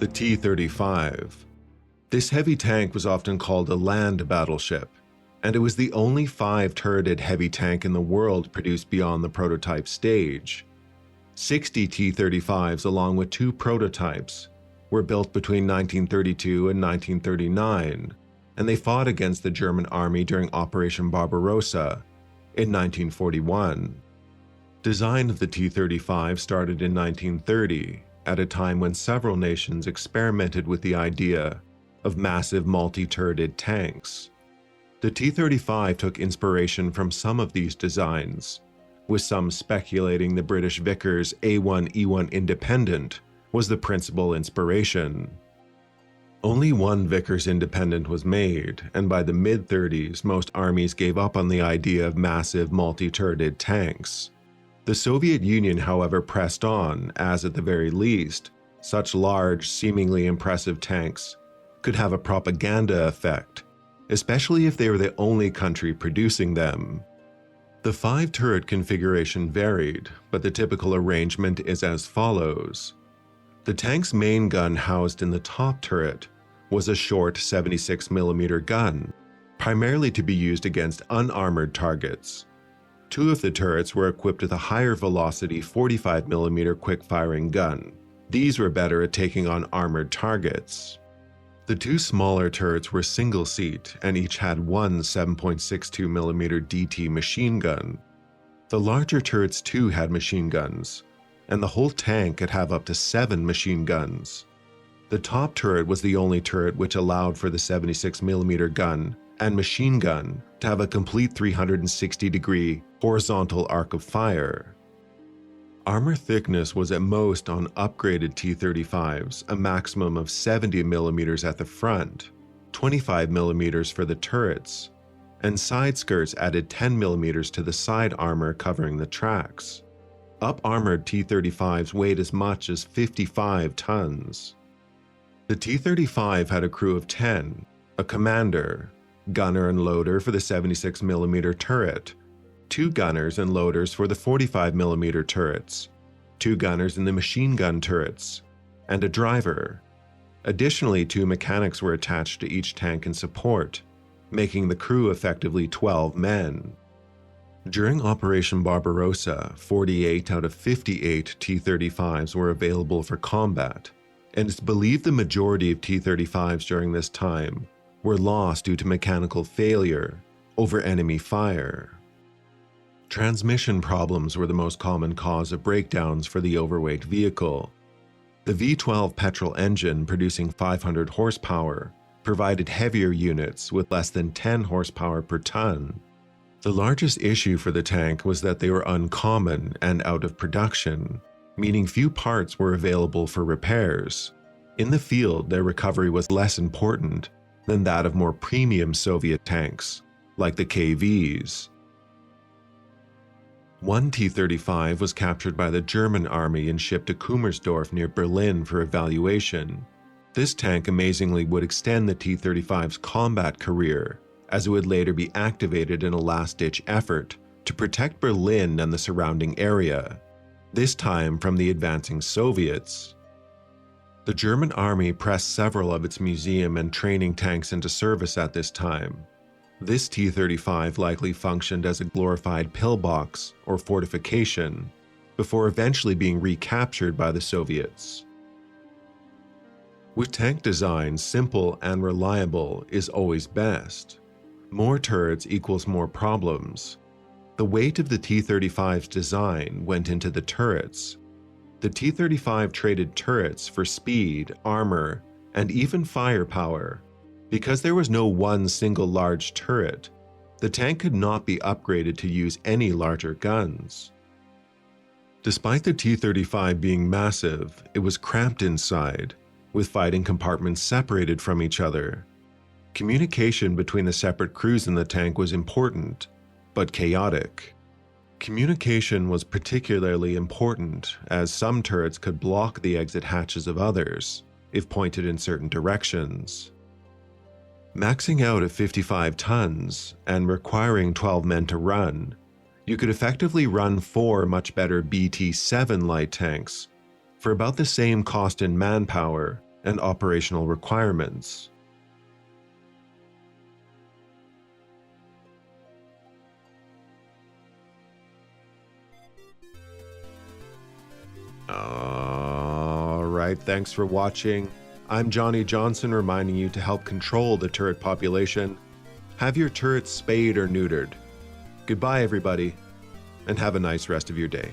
The T-35. This heavy tank was often called a land battleship, and it was the only 5-turreted heavy tank in the world produced beyond the prototype stage. 60 T-35s along with 2 prototypes were built between 1932 and 1939, and they fought against the German army during Operation Barbarossa in 1941. Design of the T-35 started in 1930, at a time when several nations experimented with the idea of massive multi-turreted tanks. The T-35 took inspiration from some of these designs, with some speculating the British Vickers A1E1 Independent was the principal inspiration. Only one Vickers Independent was made, and by the mid-30s most armies gave up on the idea of massive multi-turreted tanks. The Soviet Union, however, pressed on, as at the very least, such large, seemingly impressive tanks could have a propaganda effect, especially if they were the only country producing them. The 5-turret configuration varied, but the typical arrangement is as follows. The tank's main gun housed in the top turret was a short 76mm gun, primarily to be used against unarmored targets. 2 of the turrets were equipped with a higher velocity 45mm quick-firing gun. These were better at taking on armored targets. The 2 smaller turrets were single-seat and each had one 7.62mm DT machine gun. The larger turrets too had machine guns, and the whole tank could have up to 7 machine guns. The top turret was the only turret which allowed for the 76mm gun and machine gun to have a complete 360-degree horizontal arc of fire. Armor thickness was at most on upgraded T-35s a maximum of 70mm at the front, 25mm for the turrets, and side skirts added 10mm to the side armor covering the tracks. Up-armored T-35s weighed as much as 55 tons. The T-35 had a crew of 10, a commander, gunner and loader for the 76mm turret, 2 gunners and loaders for the 45mm turrets, 2 gunners in the machine gun turrets, and a driver. Additionally, 2 mechanics were attached to each tank in support, making the crew effectively 12 men. During Operation Barbarossa, 48 out of 58 T-35s were available for combat, and it's believed the majority of T-35s during this time were lost due to mechanical failure over enemy fire. Transmission problems were the most common cause of breakdowns for the overweight vehicle. The V12 petrol engine, producing 500 horsepower, provided heavier units with less than 10 horsepower per ton. The largest issue for the tank was that they were uncommon and out of production, meaning few parts were available for repairs. In the field, their recovery was less important than that of more premium Soviet tanks, like the KVs. One T-35 was captured by the German army and shipped to Kummersdorf near Berlin for evaluation. This tank amazingly would extend the T-35's combat career, as it would later be activated in a last-ditch effort to protect Berlin and the surrounding area, this time from the advancing Soviets. The German army pressed several of its museum and training tanks into service at this time. This T-35 likely functioned as a glorified pillbox or fortification, before eventually being recaptured by the Soviets. With tank design, simple and reliable is always best. More turrets equals more problems. The weight of the T-35's design went into the turrets. The T-35 traded turrets for speed, armor, and even firepower. Because there was no one single large turret, the tank could not be upgraded to use any larger guns. Despite the T-35 being massive, it was cramped inside, with fighting compartments separated from each other. Communication between the separate crews in the tank was important, but chaotic. Communication was particularly important, as some turrets could block the exit hatches of others, if pointed in certain directions. Maxing out at 55 tons and requiring 12 men to run, you could effectively run 4 much better BT-7 light tanks for about the same cost in manpower and operational requirements. Alright, thanks for watching. I'm Johnny Johnson, reminding you to help control the turret population. Have your turrets spayed or neutered. Goodbye everybody, and have a nice rest of your day.